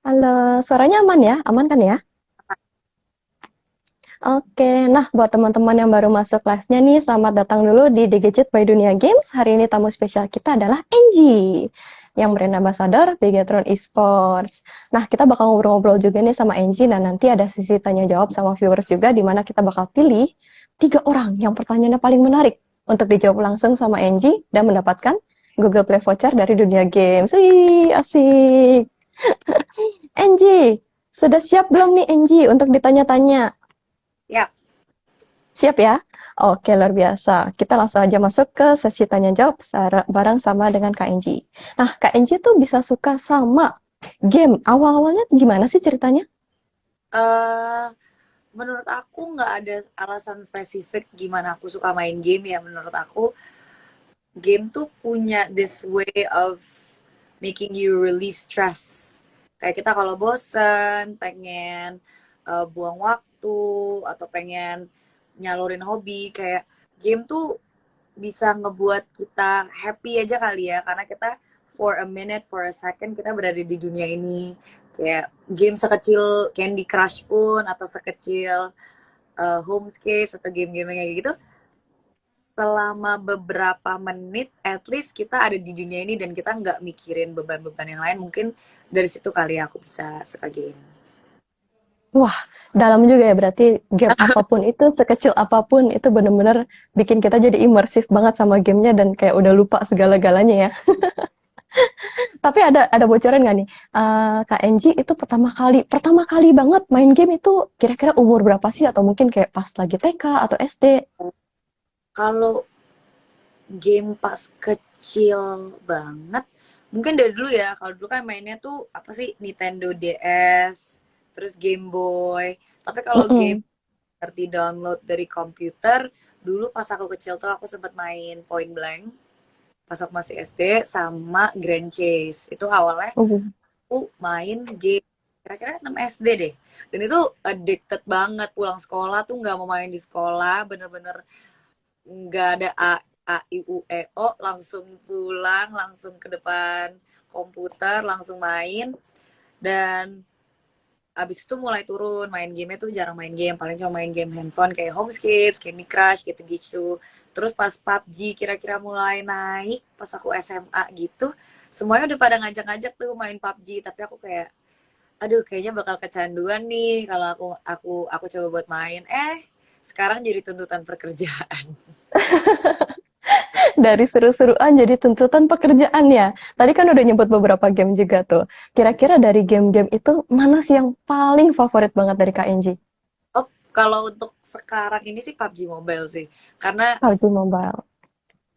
Halo, suaranya aman ya? Aman kan ya? Oke, nah buat teman-teman yang baru masuk live-nya nih, selamat datang dulu di The Gadget by Dunia Games. Hari ini tamu spesial kita adalah Angie, yang brand ambassador Bigatron Esports. Nah, kita bakal ngobrol-ngobrol juga nih sama Angie, dan nanti ada sesi tanya jawab sama viewers juga, di mana kita bakal pilih 3 orang yang pertanyaannya paling menarik untuk dijawab langsung sama Angie, dan mendapatkan Google Play Voucher dari Dunia Games. Wih, asik! Angie, sudah siap belum nih Angie untuk ditanya-tanya? Ya, Siap ya? Oke, luar biasa. Kita langsung aja masuk ke sesi tanya jawab bareng sama dengan Kak Enji. Nah, Kak Enji tuh bisa suka sama game. Awal-awalnya gimana sih ceritanya? eh menurut aku nggak ada alasan spesifik gimana aku suka main game ya. Menurut aku, game tuh punya this way of making you relieve stress. Kayak kita kalau bosen, pengen buang waktu, atau pengen nyalurin hobi, kayak game tuh bisa ngebuat kita happy aja kali ya. Karena kita for a minute, for a second, kita berada di dunia ini. Kayak game sekecil Candy Crush pun, atau sekecil Homescapes, atau game-game kayak gitu, selama beberapa menit at least kita ada di dunia ini dan kita nggak mikirin beban-beban yang lain. Mungkin dari situ kali ya aku bisa suka game. Wah, dalam juga ya berarti game apapun itu, sekecil apapun itu bener-bener bikin kita jadi imersif banget sama gamenya dan kayak udah lupa segala-galanya ya. Tapi ada bocoran nggak nih? Kak Enji itu pertama kali banget main game itu kira-kira umur berapa sih? Atau mungkin kayak pas lagi TK atau SD? Kalau game pas kecil banget, mungkin dari dulu ya. Kalau dulu kan mainnya tuh apa sih, Nintendo DS, terus Game Boy. Tapi kalau game Mm-mm. ngerti download dari komputer, dulu pas aku kecil tuh aku sempat main Point Blank pas aku masih SD, sama Grand Chase. Itu awalnya Uh. aku main game kira-kira 6 SD deh. Dan itu addicted banget, pulang sekolah tuh nggak mau main di sekolah, bener-bener nggak ada A I U E O, langsung pulang, langsung ke depan komputer, langsung main. Dan abis itu mulai turun, main game tuh jarang main game, paling cuma main game handphone kayak Homescapes, Candy Crush gitu-gitu. Terus pas PUBG kira-kira mulai naik pas aku SMA gitu, semuanya udah pada ngajak-ngajak tuh main PUBG, tapi aku kayak aduh, kayaknya bakal kecanduan nih kalau aku coba buat main. Sekarang jadi tuntutan pekerjaan. Dari seru-seruan jadi tuntutan pekerjaan ya. Tadi kan udah nyebut beberapa game juga tuh. Kira-kira dari game-game itu mana sih yang paling favorit banget dari Kak Enji? Oh, kalau untuk sekarang ini sih PUBG Mobile sih. Karena PUBG Mobile.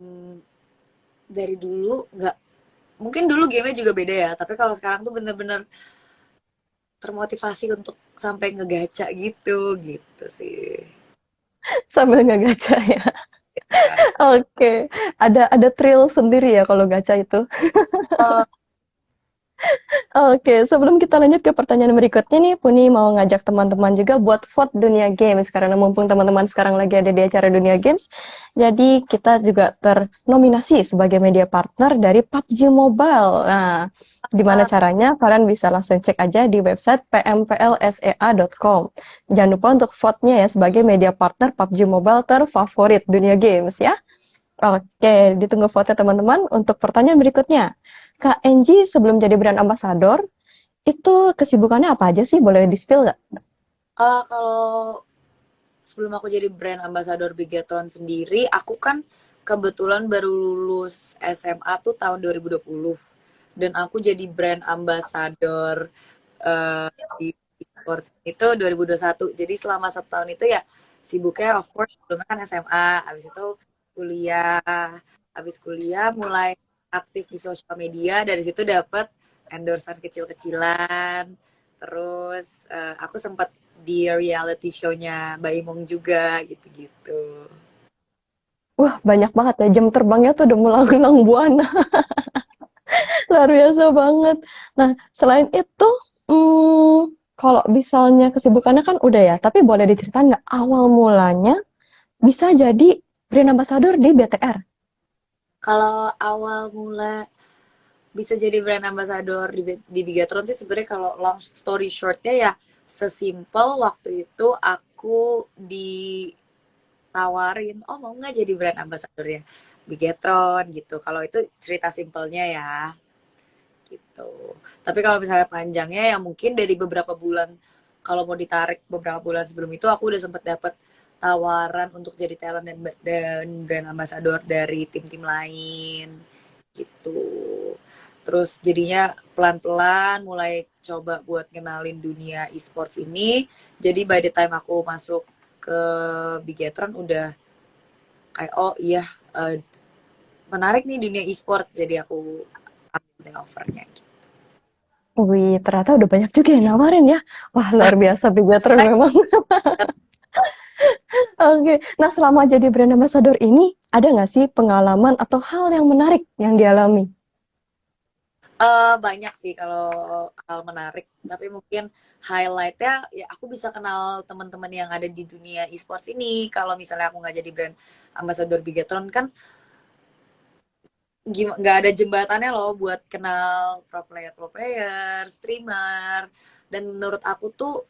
hmm, dari dulu nggak, mungkin dulu gamenya juga beda ya, tapi kalau sekarang tuh bener-bener termotivasi untuk sampai ngegacha gitu gitu sih. Sambil nggak gacha ya. Ya. Oke, ada thrill sendiri ya kalau gacha itu. Oh, Oke, sebelum kita lanjut ke pertanyaan berikutnya nih, Puni mau ngajak teman-teman juga buat vote Dunia Games karena mumpung teman-teman sekarang lagi ada di acara Dunia Games, jadi kita juga ternominasi sebagai media partner dari PUBG Mobile. Nah, gimana caranya? Kalian bisa langsung cek aja di website pmplsea.com. Jangan lupa untuk vote-nya ya sebagai media partner PUBG Mobile terfavorit Dunia Games ya. Oke, ditunggu vote teman-teman. Untuk pertanyaan berikutnya, Kak Enji sebelum jadi brand ambassador, itu kesibukannya apa aja sih? Boleh di-spill nggak? kalau sebelum aku jadi brand ambassador Bigatron sendiri, aku kan kebetulan baru lulus SMA tuh tahun 2020. Dan aku jadi brand ambassador di esports itu 2021. Jadi selama 1 tahun itu ya sibuknya of course sebelumnya kan SMA, habis itu kuliah, habis kuliah mulai aktif di sosial media, dari situ dapat endorsan kecil-kecilan. Terus aku sempat di reality show-nya Mbak Imong juga gitu-gitu. Wah, banyak banget ya. Jam terbangnya tuh udah melanglang buana. Luar biasa banget. Nah, selain itu, kalau misalnya kesibukannya kan udah ya, tapi boleh diceritain nggak awal mulanya bisa jadi brand ambassador di BTR? Kalau awal mula bisa jadi brand ambassador di Bigatron sih sebenarnya kalau long story shortnya ya sesimpel waktu itu aku ditawarin, oh mau nggak jadi brand ambassador ya Bigatron gitu. Kalau itu cerita simpelnya ya gitu. Tapi kalau misalnya panjangnya ya mungkin dari beberapa bulan, kalau mau ditarik beberapa bulan sebelum itu aku udah sempet dapet tawaran untuk jadi talent dan brand ambassador dari tim-tim lain gitu. Terus jadinya pelan-pelan mulai coba buat kenalin dunia e-sports ini. Jadi by the time aku masuk ke Bigetron udah kayak oh iya, eh, menarik nih dunia e-sports, jadi aku ambil deh offernya. Wih, ternyata udah banyak juga yang nawarin ya. Wah, luar biasa Bigatron memang. Oke, nah selama jadi brand ambassador ini, ada nggak sih pengalaman atau hal yang menarik yang dialami? Banyak sih kalau hal menarik, tapi mungkin highlightnya ya aku bisa kenal teman-teman yang ada di dunia e-sports ini. Kalau misalnya aku nggak jadi brand ambassador Bigatron kan nggak ada jembatannya loh buat kenal pro player, streamer, dan menurut aku tuh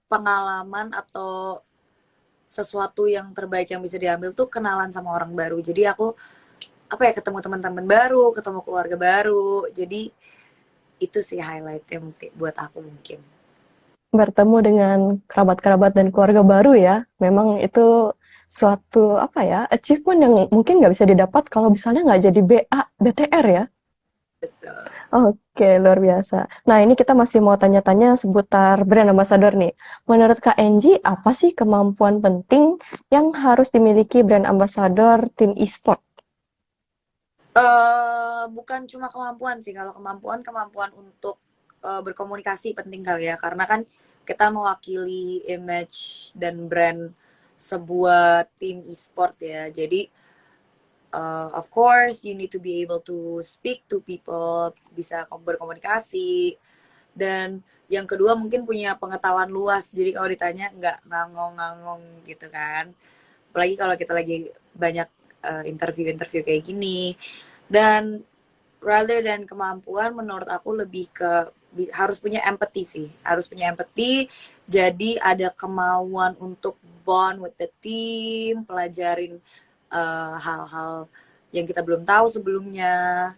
pengalaman atau sesuatu yang terbaik yang bisa diambil tuh kenalan sama orang baru. Jadi aku apa ya ketemu teman-teman baru, ketemu keluarga baru. Jadi itu sih highlightnya mungkin buat aku mungkin. Bertemu dengan kerabat-kerabat dan keluarga baru ya. Memang itu suatu apa ya, achievement yang mungkin nggak bisa didapat kalau misalnya nggak jadi BA, BTR ya. Betul. Oke, luar biasa. Nah, ini kita masih mau tanya-tanya seputar brand ambassador nih. Menurut Kak Enji, apa sih kemampuan penting yang harus dimiliki brand ambassador tim e-sport? Bukan cuma kemampuan sih, kalau kemampuan untuk berkomunikasi penting kali ya, karena kan kita mewakili image dan brand sebuah tim e-sport ya. Jadi of course you need to be able to speak to people, bisa berkomunikasi, dan yang kedua mungkin punya pengetahuan luas. Jadi kalau ditanya nggak ngangong-ngangong gitu kan. Apalagi kalau kita lagi banyak interview-interview kayak gini. Dan rather than kemampuan, menurut aku lebih ke harus punya empathy sih. Harus punya empathy. Jadi ada kemauan untuk bond with the team, pelajarin hal-hal yang kita belum tahu sebelumnya,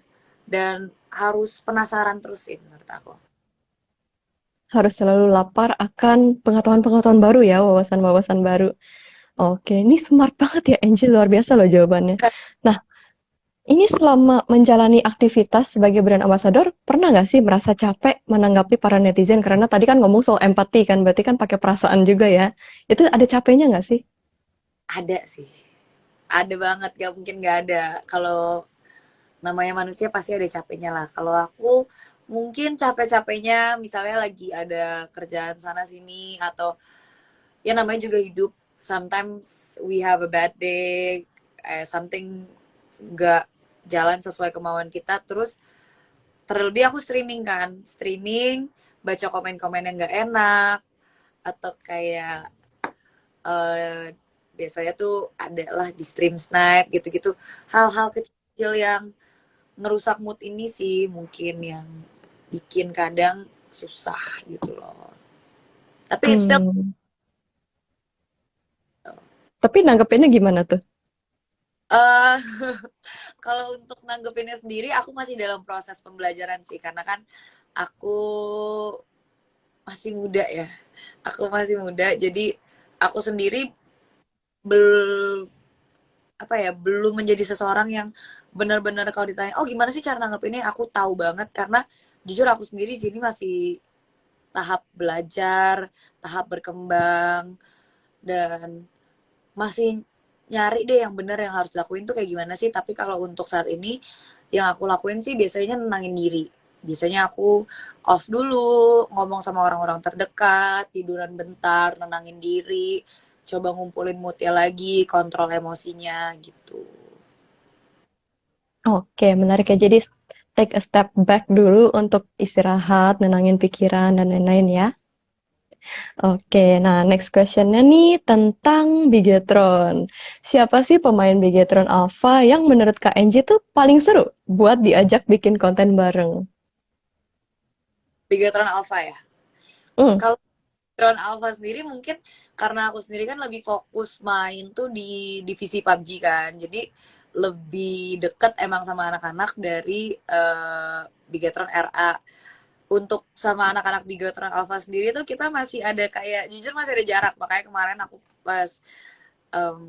dan harus penasaran terus sih menurut aku. Harus selalu lapar akan pengetahuan-pengetahuan baru ya, wawasan-wawasan baru. Oke, ini smart banget ya, Enji. Luar biasa loh jawabannya. Nah, ini selama menjalani aktivitas sebagai brand ambassador, pernah nggak sih merasa capek menanggapi para netizen? Karena tadi kan ngomong soal empati kan, berarti kan pakai perasaan juga ya. Itu ada capeknya nggak sih? Ada sih, ada banget, gak mungkin gak ada. Kalau namanya manusia pasti ada capeknya lah. Kalau aku mungkin capek-capeknya misalnya lagi ada kerjaan sana sini, atau ya namanya juga hidup, sometimes we have a bad day, something gak jalan sesuai kemauan kita, terus terlebih aku streaming kan, streaming baca komen-komen yang gak enak, atau kayak eh, biasanya tuh adalah di stream snipe gitu-gitu, hal-hal kecil yang ngerusak mood ini sih mungkin yang bikin kadang susah gitu loh. Tapi it's still Hmm, tapi nanggepinnya gimana tuh? eh kalau untuk nanggepinnya sendiri aku masih dalam proses pembelajaran sih, karena kan aku masih muda ya. Aku masih muda, jadi aku sendiri bel apa ya belum menjadi seseorang yang benar-benar kalau ditanya oh gimana sih cara nanggepinnya, aku tahu banget, karena jujur aku sendiri di sini masih tahap belajar, tahap berkembang, dan masih nyari deh yang bener yang harus dilakuin tuh kayak gimana sih. Tapi kalau untuk saat ini yang aku lakuin sih biasanya nenangin diri. Biasanya aku off dulu, ngomong sama orang-orang terdekat, tiduran bentar, nenangin diri, coba ngumpulin moodnya lagi, kontrol emosinya gitu. Oke, menarik ya. Jadi take a step back dulu untuk istirahat, nenangin pikiran dan lain-lain ya. Oke, nah next questionnya nih tentang Bigetron. Siapa sih pemain Bigetron Alpha yang menurut Kak Enji tuh paling seru buat diajak bikin konten bareng? Bigatron Alpha ya. Hmm, Kalau Bigatron Alpha sendiri mungkin karena aku sendiri kan lebih fokus main tuh di divisi PUBG kan. Jadi lebih deket emang sama anak-anak dari Bigatron RA. Untuk sama anak-anak Bigatron Alpha sendiri tuh kita masih ada kayak jujur masih ada jarak. Makanya kemarin aku pas em,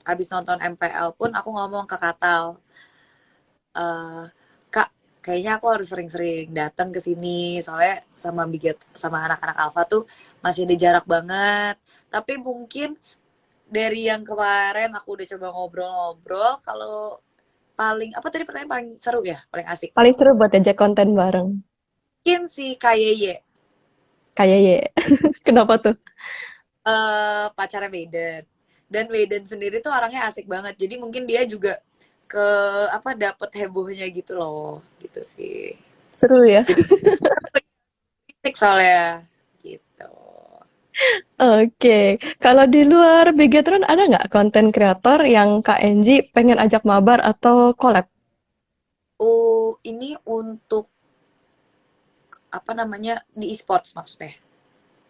abis nonton MPL pun aku ngomong ke Katal, eh Kak, kayaknya aku harus sering-sering datang ke sini soalnya sama sama anak-anak Alfa tuh masih ada jarak banget. Tapi mungkin dari yang kemarin aku udah coba ngobrol-ngobrol, kalau paling apa tadi pertanyaan paling seru ya, paling asik. paling seru buat ajak konten bareng. Mungkin si KYY, Kayak ye. Kenapa tuh? pacarnya Maiden. Dan Maiden sendiri tuh orangnya asik banget. Jadi mungkin dia juga ke apa dapet hebohnya gitu loh, gitu sih. Seru ya. Jadi asik soalnya gitu. Oke, kalau di luar Bigetron ada nggak konten kreator yang Kak Enji pengen ajak mabar atau collab? Oh, ini untuk apa namanya di e-sports maksudnya.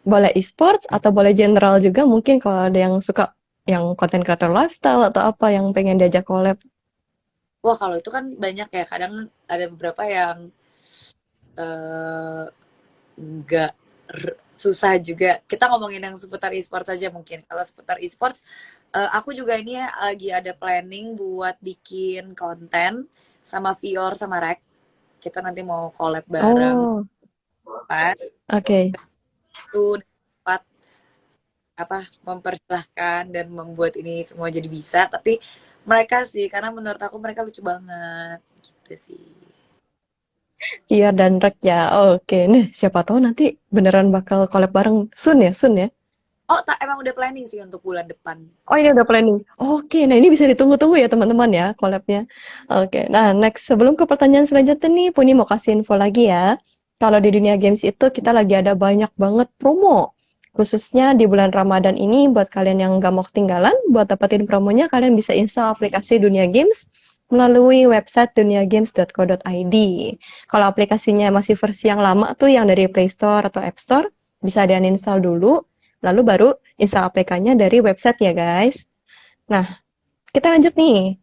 Boleh e-sports atau boleh general juga mungkin kalau ada yang suka yang konten kreator lifestyle atau apa yang pengen diajak collab. Wah, kalau itu kan banyak ya. Kadang ada beberapa yang eh, nggak susah juga. Kita ngomongin yang seputar e-sports aja mungkin. Kalau seputar e-sports, aku juga ini ya lagi ada planning buat bikin konten sama Vior sama Rek. Kita nanti mau collab bareng. Oh, Kan? oke. Itu dapat apa mempersilahkan dan membuat ini semua jadi bisa, tapi mereka sih karena menurut aku mereka lucu banget gitu sih. Iya dan Rek ya. Oke, nih siapa tahu nanti beneran bakal collab bareng soon ya, soon ya. Oh tak emang udah planning sih untuk bulan depan. Oh ini udah planning. Oke, nah ini bisa ditunggu-tunggu ya teman-teman ya collabnya. Oke, nah next sebelum ke pertanyaan selanjutnya nih, Puni mau kasih info lagi ya. Kalau di dunia games itu kita lagi ada banyak banget promo. Khususnya di bulan Ramadan ini buat kalian yang gak mau ketinggalan, buat dapetin promonya kalian bisa install aplikasi Dunia Games melalui website duniagames.co.id. Kalau aplikasinya masih versi yang lama tuh yang dari Play Store atau App Store, bisa di uninstall dulu, lalu baru install APK-nya dari website ya guys. Nah, kita lanjut nih.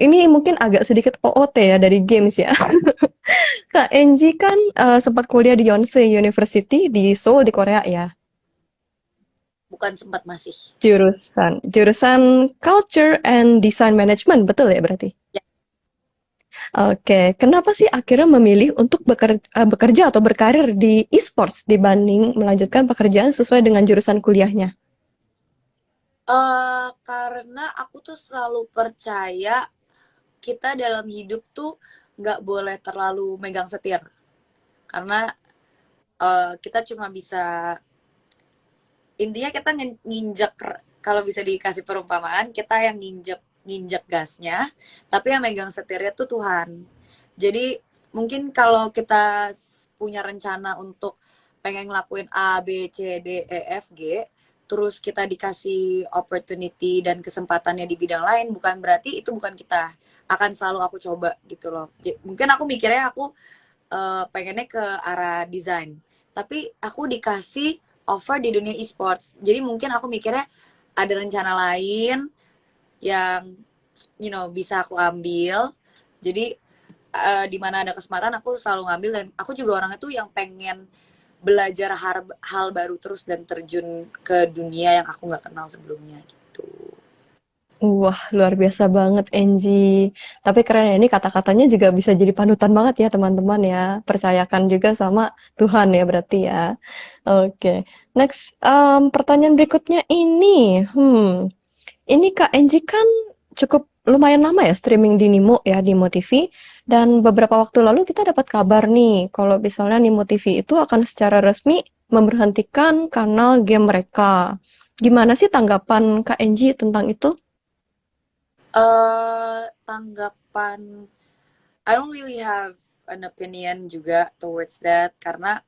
Ini mungkin agak sedikit OOT ya dari games ya. Kak Enji kan sempat kuliah di Yonsei University di Seoul di Korea ya. Bukan sempat masih. Jurusan jurusan Culture and Design Management, betul ya berarti? Ya, Oke, kenapa sih akhirnya memilih untuk bekerja atau berkarir di e-sports dibanding melanjutkan pekerjaan sesuai dengan jurusan kuliahnya? karena aku tuh selalu percaya kita dalam hidup tuh nggak boleh terlalu megang setir karena kita cuma bisa intinya kita nginjek kalau bisa dikasih perumpamaan kita yang nginjek nginjek gasnya tapi yang megang setirnya tuh Tuhan. Jadi mungkin kalau kita punya rencana untuk pengen ngelakuin A B C D E F G terus kita dikasih opportunity dan kesempatannya di bidang lain bukan berarti itu bukan kita, akan selalu aku coba gitu loh. Mungkin aku mikirnya aku pengennya ke arah desain. Tapi aku dikasih offer di dunia e-sports. Jadi mungkin aku mikirnya ada rencana lain yang bisa aku ambil. Jadi di mana ada kesempatan aku selalu ngambil dan aku juga orangnya tuh yang pengen belajar hal baru terus dan terjun ke dunia yang aku nggak kenal sebelumnya gitu. Wah, luar biasa banget, Angie. Tapi keren ya, ini kata-katanya juga bisa jadi panutan banget ya, teman-teman ya. Percayakan juga sama Tuhan ya, berarti ya. Oke, next. Pertanyaan berikutnya ini. Ini Kak Angie kan cukup lumayan lama ya streaming di Nimo ya, Nimo TV. Dan beberapa waktu lalu kita dapat kabar nih, kalau misalnya Nimo TV itu akan secara resmi memberhentikan kanal game mereka. Gimana sih tanggapan Kak Angie tentang itu? Tanggapan I don't really have an opinion juga towards that karena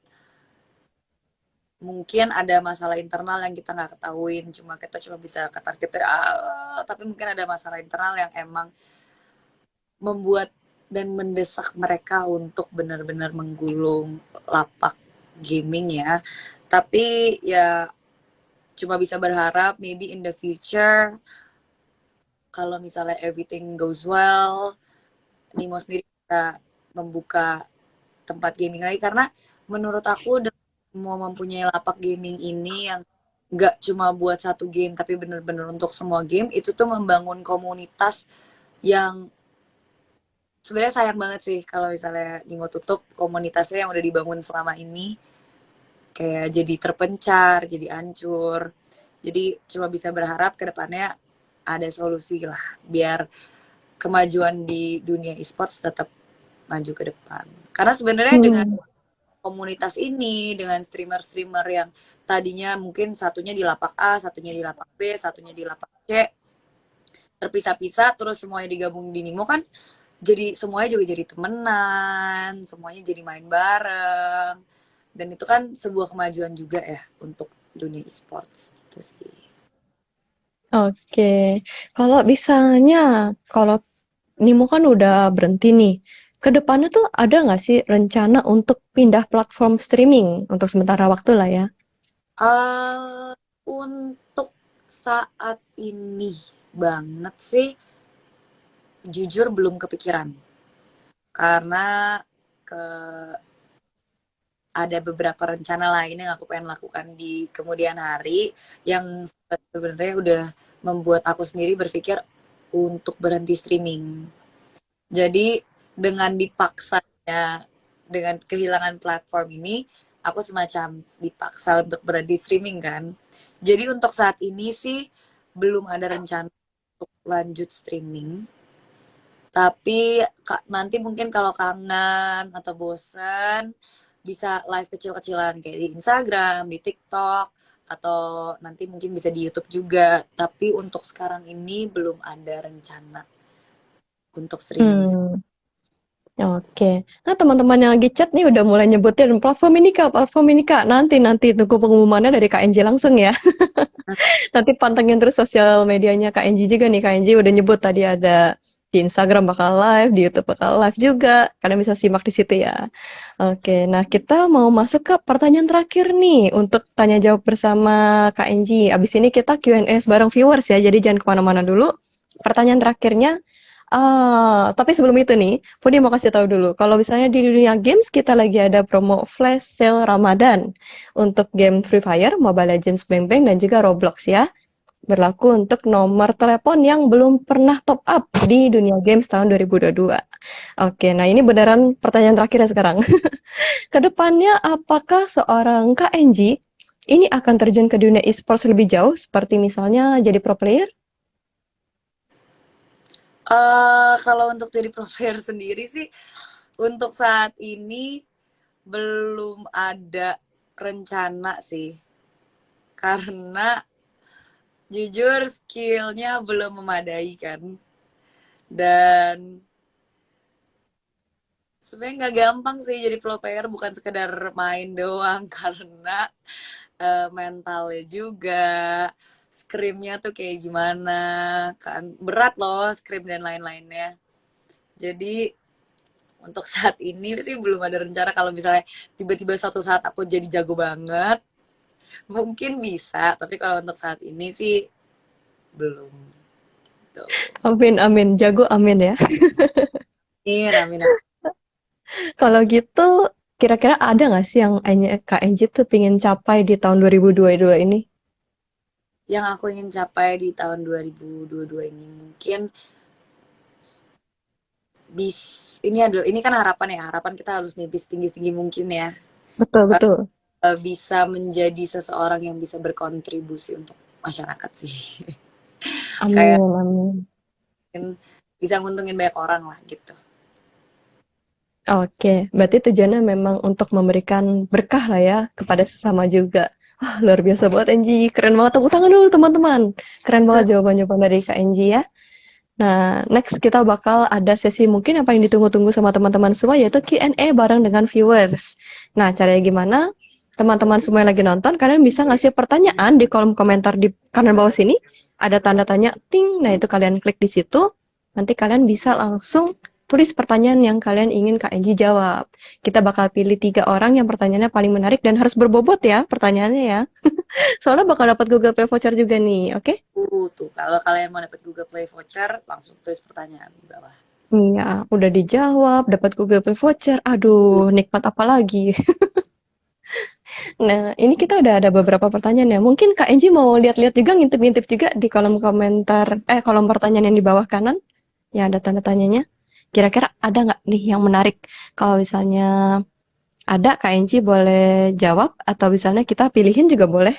mungkin ada masalah internal yang kita nggak ketahuin, kita cuma bisa ketar-ketir, tapi mungkin ada masalah internal yang emang membuat dan mendesak mereka untuk benar-benar menggulung lapak gaming ya. Tapi ya cuma bisa berharap maybe in the future kalau misalnya everything goes well, Nimo sendiri bisa membuka tempat gaming lagi, karena menurut aku mau mempunyai lapak gaming ini yang nggak cuma buat satu game tapi bener-bener untuk semua game, itu tuh membangun komunitas yang sebenarnya sayang banget sih kalau misalnya Nimo tutup komunitasnya yang udah dibangun selama ini, kayak jadi terpencar, jadi hancur. Jadi cuma bisa berharap ke depannya ada solusi lah biar kemajuan di dunia e-sports tetap maju ke depan. Karena sebenarnya dengan komunitas ini, dengan streamer-streamer yang tadinya mungkin satunya di lapak A, satunya di lapak B, satunya di lapak C, terpisah-pisah, terus semuanya digabung di Nimo kan, jadi semuanya juga jadi temenan, semuanya jadi main bareng, dan itu kan sebuah kemajuan juga ya untuk dunia e-sports itu sih. Oke, kalau misalnya, kalau Nimo kan udah berhenti nih, ke depannya tuh ada nggak sih rencana untuk pindah platform streaming untuk sementara waktu lah ya? Untuk saat ini banget sih, jujur belum kepikiran. Karena ke ada beberapa rencana lain yang aku pengen lakukan di kemudian hari yang sebenarnya udah membuat aku sendiri berpikir untuk berhenti streaming. Jadi dengan dipaksanya, dengan kehilangan platform ini, aku semacam dipaksa untuk berhenti streaming kan. Jadi untuk saat ini sih belum ada rencana untuk lanjut streaming. Tapi nanti mungkin kalau kangen atau bosen, bisa live kecil-kecilan kayak di Instagram, di TikTok, atau nanti mungkin bisa di YouTube juga. Tapi untuk sekarang ini belum ada rencana untuk streaming. Oke. Nah, teman-teman yang lagi chat nih udah mulai nyebutin platform ini Kak, platform ini Kak. Nanti tunggu pengumumannya dari KNJ langsung ya. Nanti pantengin terus sosial medianya KNJ juga nih. KNJ udah nyebut tadi ada di Instagram bakal live, di YouTube bakal live juga. Kalian bisa simak di situ ya. Oke, nah kita mau masuk ke pertanyaan terakhir nih untuk tanya jawab bersama KNJ. Abis ini kita Q&A bareng viewers ya, jadi jangan kemana-mana dulu. Pertanyaan terakhirnya, tapi sebelum itu nih, Pudi mau kasih tahu dulu. Kalau misalnya di dunia games, kita lagi ada promo flash sale Ramadan untuk game Free Fire, Mobile Legends, Bang Bang, dan juga Roblox ya. Berlaku untuk nomor telepon yang belum pernah top up di dunia games tahun 2022. Oke, nah ini beneran pertanyaan terakhir ya sekarang. Kedepannya, apakah seorang KNG ini akan terjun ke dunia e-sports lebih jauh, seperti misalnya jadi pro player? Kalau untuk jadi pro player sendiri sih, untuk saat ini belum ada rencana sih. Karena jujur skillnya belum memadai kan. Dan sebenarnya nggak gampang sih jadi pro player, bukan sekedar main doang. Karena mentalnya juga, scrimnya tuh kayak gimana kan, berat loh scrim dan lain-lainnya. Jadi untuk saat ini sih belum ada rencana. Kalau misalnya tiba-tiba suatu saat aku jadi jago banget, mungkin bisa. Tapi kalau untuk saat ini sih belum. Tuh. Amin, amin. Jago, amin ya. Amin. Kalau gitu, kira-kira ada nggak sih yang KNJ tuh pengen capai di tahun 2022 ini? Yang aku ingin capai di tahun 2022 ini mungkin ini kan harapan ya. Harapan kita harus mimpi setinggi-tinggi mungkin ya. Betul, betul. Bisa menjadi seseorang yang bisa berkontribusi untuk masyarakat sih. Amin, Kayak amin. bisa nguntungin banyak orang lah gitu. Oke, berarti tujuannya memang untuk memberikan berkah lah ya kepada sesama juga. Wah, luar biasa banget NG. Keren banget. Tepuk tangan dulu teman-teman. Keren banget jawaban-jawaban dari Kak NG ya. Nah, next kita bakal ada sesi mungkin yang paling ditunggu-tunggu sama teman-teman semua, yaitu Q&A bareng dengan viewers. Nah, caranya gimana? teman-teman semua yang lagi nonton, kalian bisa ngasih pertanyaan di kolom komentar di kanan bawah sini. Ada tanda tanya, ting. Nah, itu kalian klik di situ. Nanti kalian bisa langsung tulis pertanyaan yang kalian ingin Kak Enji jawab. Kita bakal pilih 3 orang yang pertanyaannya paling menarik dan harus berbobot ya pertanyaannya ya. Soalnya bakal dapat Google Play Voucher juga nih, oke? Tuh, kalau kalian mau dapat Google Play Voucher, langsung tulis pertanyaan di bawah. Iya, udah dijawab, dapat Google Play Voucher. Aduh, nikmat apa lagi? Nah, ini kita udah ada beberapa pertanyaan ya. Mungkin Kak Enji mau lihat-lihat juga, ngintip-ngintip juga di kolom komentar, kolom pertanyaan yang di bawah kanan, yang ada tanda tanyanya. Kira-kira ada nggak nih yang menarik? Kalau misalnya ada, Kak Enji boleh jawab, atau misalnya kita pilihin juga boleh.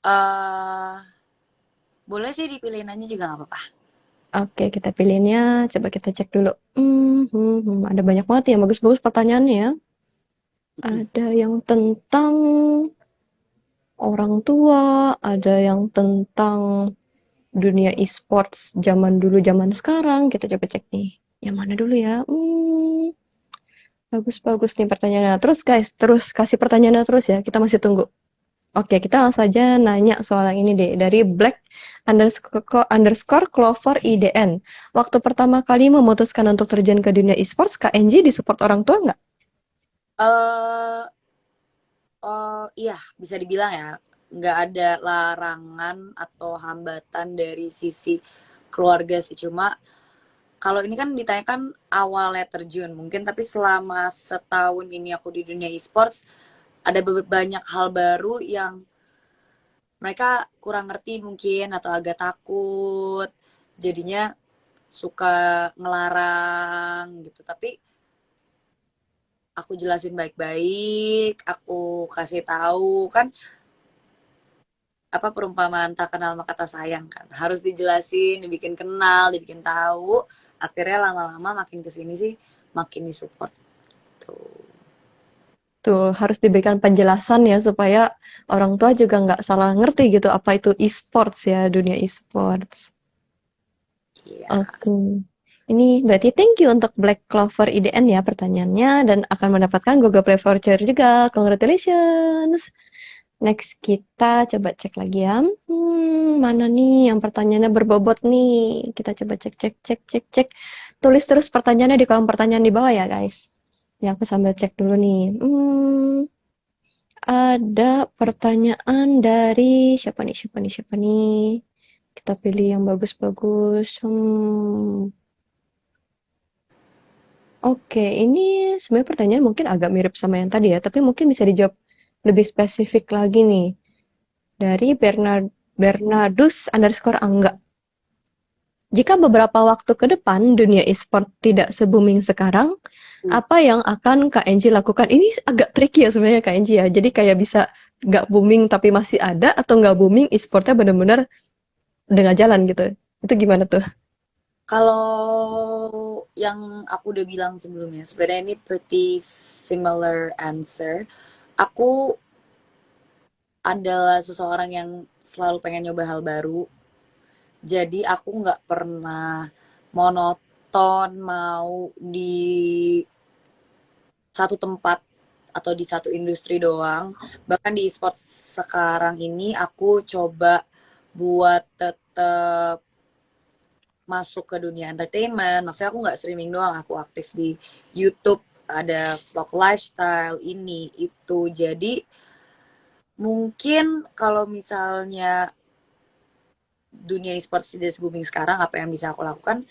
eh Boleh sih dipilihin aja juga nggak apa-apa. Oke, kita pilihinnya. Coba kita cek dulu. Ada banyak banget yang bagus-bagus pertanyaannya ya. Ada yang tentang orang tua, ada yang tentang dunia e-sports zaman dulu, zaman sekarang. Kita coba cek nih. Yang mana dulu ya? Bagus-bagus nih pertanyaannya. Terus guys, terus kasih pertanyaannya terus ya. Kita masih tunggu. Oke, kita langsung saja nanya soal yang ini deh. Dari Black_underscore Clover IDN. Waktu pertama kali memutuskan untuk terjun ke dunia e-sports, Kak Enji disupport orang tua nggak? eh iya, bisa dibilang ya, nggak ada larangan atau hambatan dari sisi keluarga sih. Cuma kalau ini kan ditanyakan awalnya terjun mungkin, tapi selama setahun ini aku di dunia e-sports, ada banyak hal baru yang mereka kurang ngerti mungkin atau agak takut. Jadinya suka ngelarang gitu. Tapi aku jelasin baik-baik, aku kasih tahu kan, apa perumpamaan tak kenal maka tak sayang kan. Harus dijelasin, dibikin kenal, dibikin tahu. Akhirnya lama-lama makin kesini sih makin disupport tuh. Tuh, harus diberikan penjelasan ya supaya orang tua juga nggak salah ngerti gitu apa itu e-sports ya, dunia e-sports. Iya. Oke. Ini berarti thank you untuk Black Clover IDN ya pertanyaannya dan akan mendapatkan Google Play Voucher juga. Congratulations. Next kita coba cek lagi ya. Mana nih yang pertanyaannya berbobot nih? Kita coba cek cek cek cek cek. Tulis terus pertanyaannya di kolom pertanyaan di bawah ya guys. Ya aku sambil cek dulu nih. Ada pertanyaan dari siapa nih? Siapa nih? Siapa nih? Kita pilih yang bagus-bagus. Oke, ini sebenarnya pertanyaan mungkin agak mirip sama yang tadi ya, tapi mungkin bisa dijawab lebih spesifik lagi nih. Dari Bernardus_Angga. Jika beberapa waktu ke depan dunia e-sport tidak se-booming sekarang, apa yang akan Kak Enji lakukan? Ini agak tricky ya sebenarnya Kak Enji ya. Jadi kayak bisa nggak booming tapi masih ada, atau nggak booming e-sportnya benar-benar udah jalan gitu. Itu gimana tuh? Kalau yang aku udah bilang sebelumnya, sebenarnya ini pretty similar answer. Aku adalah seseorang yang selalu pengen nyoba hal baru. Jadi aku nggak pernah monoton mau di satu tempat atau di satu industri doang. Bahkan di e-sport sekarang ini aku coba buat tetap masuk ke dunia entertainment. Maksudnya aku nggak streaming doang, aku aktif di YouTube, ada vlog lifestyle ini itu. Jadi mungkin kalau misalnya dunia e-sports tidak booming sekarang, apa yang bisa aku lakukan?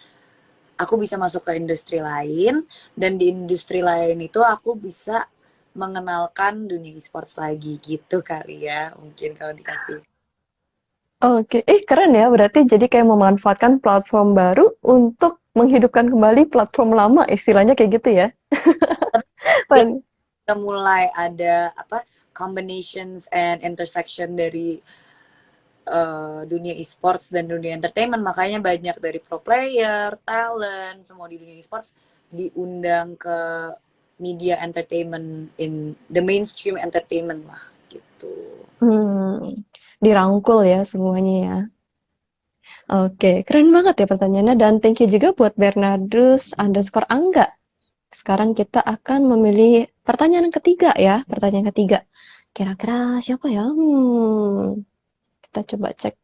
Aku bisa masuk ke industri lain, dan di industri lain itu aku bisa mengenalkan dunia e-sports lagi gitu kali ya, mungkin kalau dikasih. Oke, keren ya. Berarti jadi kayak memanfaatkan platform baru untuk menghidupkan kembali platform lama, istilahnya kayak gitu ya. Ya, Pen- udah mulai ada apa combinations and intersection dari dunia e-sports dan dunia entertainment, makanya banyak dari pro player, talent, semua di dunia e-sports diundang ke media entertainment in the mainstream entertainment lah gitu. Hmm, dirangkul ya semuanya ya. Oke, keren banget ya pertanyaannya dan thank you juga buat Bernardus_Angga. Sekarang kita akan memilih pertanyaan ketiga ya, pertanyaan ketiga. Kira-kira siapa ya? Kita coba cek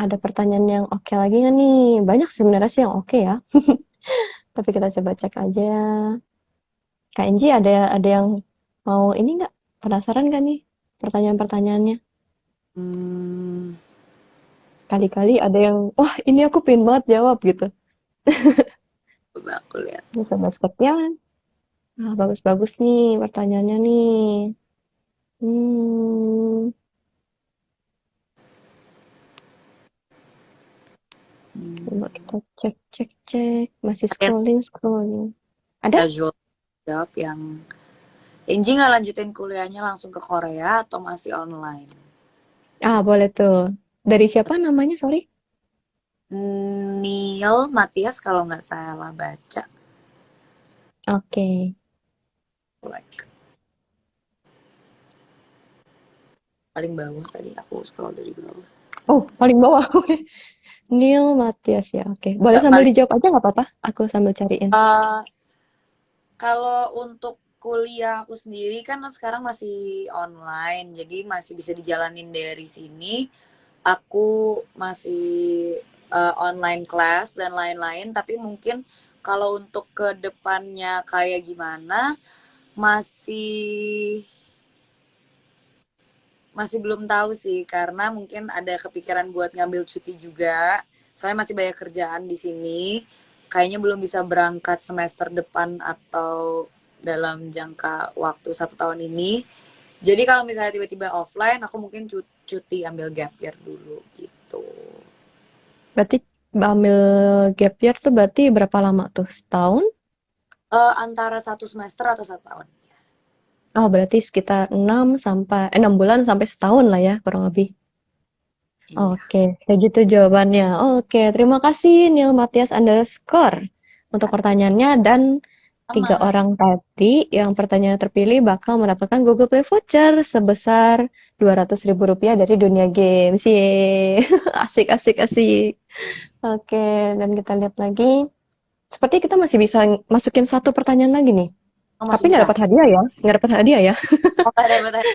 ada pertanyaan yang oke lagi nggak nih? Banyak sebenarnya sih yang oke ya. Tapi kita coba cek aja. Kak Enji ada yang mau ini nggak? Penasaran nggak nih pertanyaan-pertanyaannya? Hmm, Kali-kali ada yang, wah ini aku pengen banget jawab gitu. coba aku lihat. Ini sobat cek ya. Ah, bagus-bagus nih pertanyaannya nih. Hmm, coba Hmm, kita cek cek cek. Masih Kalian scrolling scrolling. Ada? casual job yang Inji nggak lanjutin kuliahnya langsung ke Korea atau masih online? Ah, boleh tuh. Dari siapa namanya? Sorry. Neil Matias kalau nggak salah baca. Oke. Like paling bawah tadi aku scroll dari bawah. Oh, paling bawah. Oke. Neil Matias ya. Oke. Boleh Nggak, sambil paling dijawab aja nggak apa-apa? Aku sambil cariin. eh, kalau untuk kuliah aku sendiri kan sekarang masih online, jadi masih bisa dijalanin dari sini. Aku masih online class dan lain-lain, tapi mungkin kalau untuk ke depannya kayak gimana masih masih belum tahu sih karena mungkin ada kepikiran buat ngambil cuti juga. Soalnya masih banyak kerjaan di sini. Kayaknya belum bisa berangkat semester depan atau dalam jangka waktu 1 tahun ini. Jadi kalau misalnya tiba-tiba offline, aku mungkin cuti ambil gap year dulu gitu. Berarti ambil gap year tuh berarti berapa lama tuh? Setahun? Antara 1 semester atau 1 tahun. Oh, berarti sekitar 6 bulan sampai setahun lah ya, kurang lebih. Iya, Oke, kayak gitu jawabannya. Oke, terima kasih Neil Matias underscore untuk pertanyaannya dan tiga sama. orang tadi yang pertanyaan terpilih bakal mendapatkan Google Play Voucher sebesar 200.000 rupiah dari Dunia Games. Yeay, asik, asik, asik. Oke, dan kita lihat lagi. Seperti kita masih bisa masukin satu pertanyaan lagi nih. Oh, Tapi masih nggak bisa. dapat hadiah ya, nggak dapat hadiah ya. Oh, ada.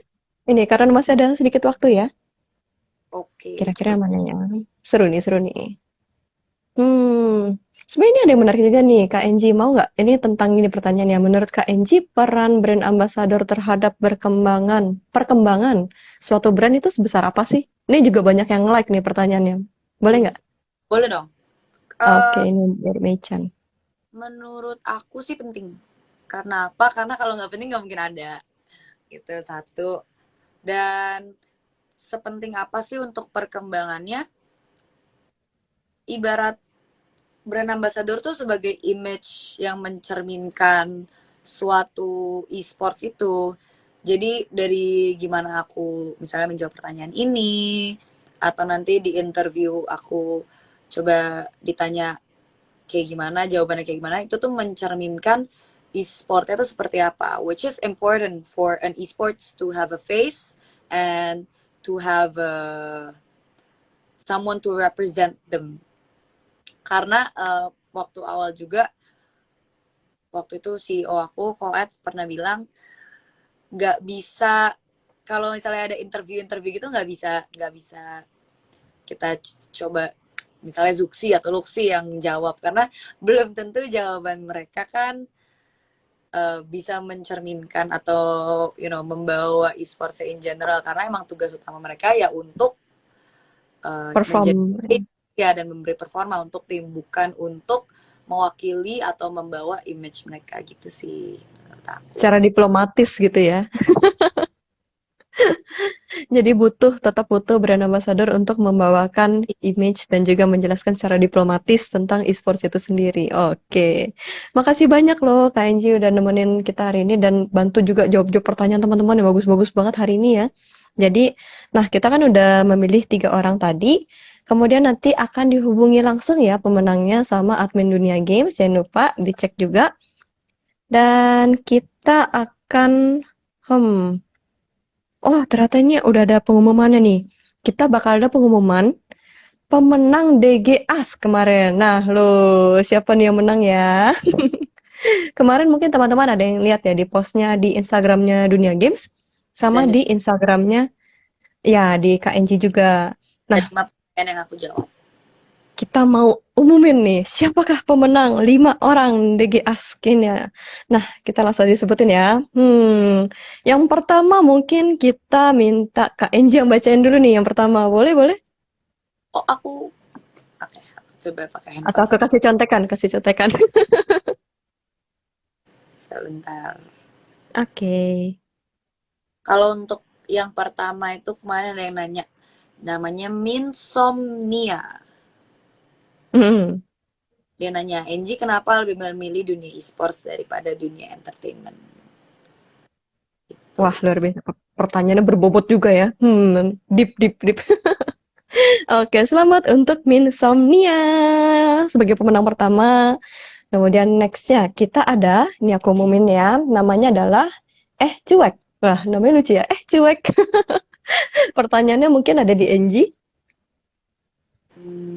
Ini karena masih ada sedikit waktu ya. Oke, Kira-kira coba. mana ya? Seru nih, seru nih. Sebenarnya ini ada yang menarik juga nih, Kak Enji. Mau nggak? Ini tentang ini pertanyaannya. Menurut Kak Enji, peran brand ambassador terhadap perkembangan suatu brand itu sebesar apa sih? Ini juga banyak yang like nih pertanyaannya. Boleh nggak? Boleh dong. Oke, Eh, ini dari Meichan. Menurut aku sih penting. Karena apa? Karena kalau nggak penting nggak mungkin ada. Itu satu. Dan sepenting apa sih untuk perkembangannya? Ibarat brand ambassador tuh sebagai image yang mencerminkan suatu e-sports itu. Jadi dari gimana aku misalnya menjawab pertanyaan ini, atau nanti di interview aku coba ditanya kayak gimana, jawabannya kayak gimana, itu tuh mencerminkan e-sportnya itu seperti apa. Which is important for an e-sports to have a face and to have someone to represent them. Karena waktu awal juga, waktu itu CEO aku, Koet, pernah bilang, nggak bisa, kalau misalnya ada interview-interview gitu nggak bisa kita coba misalnya Zuxi atau Luxi yang jawab karena belum tentu jawaban mereka kan bisa mencerminkan atau membawa e-sports in general karena emang tugas utama mereka ya untuk menjadi Perform ya dan memberi performa untuk tim bukan untuk mewakili atau membawa image mereka gitu sih menurut aku. secara diplomatis gitu ya. Jadi tetap butuh brand ambassador untuk membawakan image dan juga menjelaskan secara diplomatis tentang e-sports itu sendiri. Oke. Makasih banyak loh Kak Enji udah nemenin kita hari ini dan bantu juga jawab-jawab pertanyaan teman-teman yang bagus-bagus banget hari ini ya. Jadi, nah kita kan udah memilih 3 orang tadi. Kemudian nanti akan dihubungi langsung ya pemenangnya sama admin Dunia Games. Jangan lupa dicek juga. Dan kita akan, hmm, oh, ternyata ini udah ada pengumumannya nih. Kita bakal ada pengumuman pemenang DG As kemarin. Nah, lo siapa nih yang menang ya? Kemarin mungkin teman-teman ada yang lihat ya di postnya di Instagramnya Dunia Games, sama Dan di Instagramnya ya di KNG juga. ada Nah, 5 pertanyaan yang aku jawab. kita mau umumin nih, siapakah pemenang 5 orang DG Askin ya. Nah, kita langsung disebutin ya. Yang pertama mungkin kita minta Kak Enji yang bacain dulu nih yang pertama. Boleh, boleh? Oh, oke, aku coba pakai Atau handphone aku ya. kasih contekan, kasih contekan. Sebentar. Oke. Kalau untuk yang pertama itu kemarin ada yang nanya. Namanya Minsomnia. Hmm, Dia nanya, Enji kenapa lebih memilih dunia e-sports daripada dunia entertainment? Wah, Itu. luar biasa. Pertanyaannya berbobot juga ya. Deep, deep, deep. Oke, selamat untuk Minsomnia sebagai pemenang pertama. Kemudian next-nya kita ada, ini aku umumin ya, namanya adalah Cuek. Wah, namanya lucu ya, Cuek. Pertanyaannya mungkin ada di NG.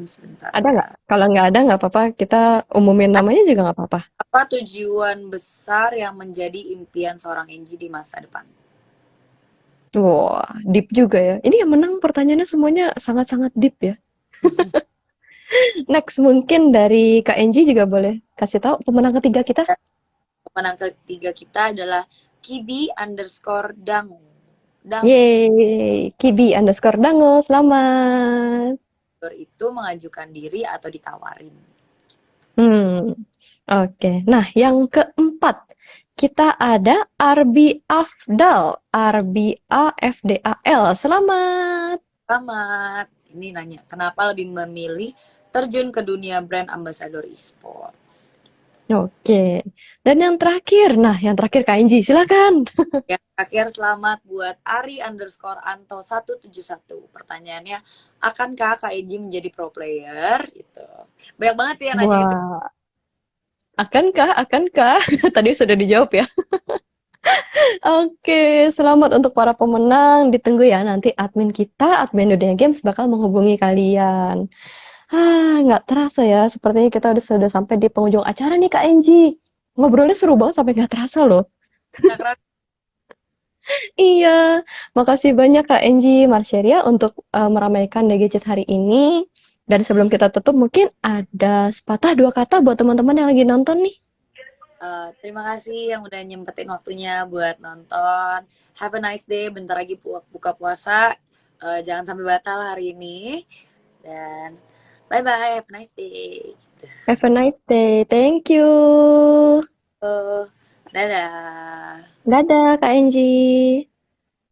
Sebentar Ada nggak? ya. Kalau nggak ada nggak apa-apa, kita umumin namanya juga nggak apa-apa. Apa tujuan besar yang menjadi impian seorang Enji di masa depan? Wah, deep juga ya. Ini yang menang pertanyaannya semuanya sangat-sangat deep ya. Next, mungkin dari Kak NG juga boleh kasih tahu pemenang ketiga kita. Pemenang ketiga kita adalah Kibi_Dangu. Dangu. Yeay, Kibi_Dango, selamat. Itu mengajukan diri atau ditawarin. Hmm, oke. Nah, yang keempat, kita ada Arbi Afdal. Arbi AFDAL. Selamat. Selamat. Ini nanya, kenapa lebih memilih terjun ke dunia brand ambassador esports? Oke. Dan yang terakhir, nah yang terakhir Kak Inji, silakan. Yang terakhir, selamat buat Ari_Anto171. Pertanyaannya, akankah Kak Eji menjadi pro player? Gitu. Banyak banget sih yang nanya itu. Wah, akankah, akankah? Tadi sudah dijawab ya. Oke, selamat untuk para pemenang. Ditunggu ya nanti admin kita, admin Dunia Games bakal menghubungi kalian. Nggak terasa ya. Sepertinya kita sudah sampai di penghujung acara nih Kak Enji. Ngobrolnya seru banget sampai nggak terasa loh. Nggak kerasa. Iya, makasih banyak Kak Enji Marsheria untuk meramaikan DGChat hari ini. Dan sebelum kita tutup, mungkin ada sepatah dua kata buat teman-teman yang lagi nonton nih. Terima kasih yang udah nyempetin waktunya buat nonton. Have a nice day. Bentar lagi buka puasa. Jangan sampai batal hari ini. Dan bye-bye. Have a nice day. Gitu. Have a nice day. Thank you. Dadah. Dadah Kak Enji.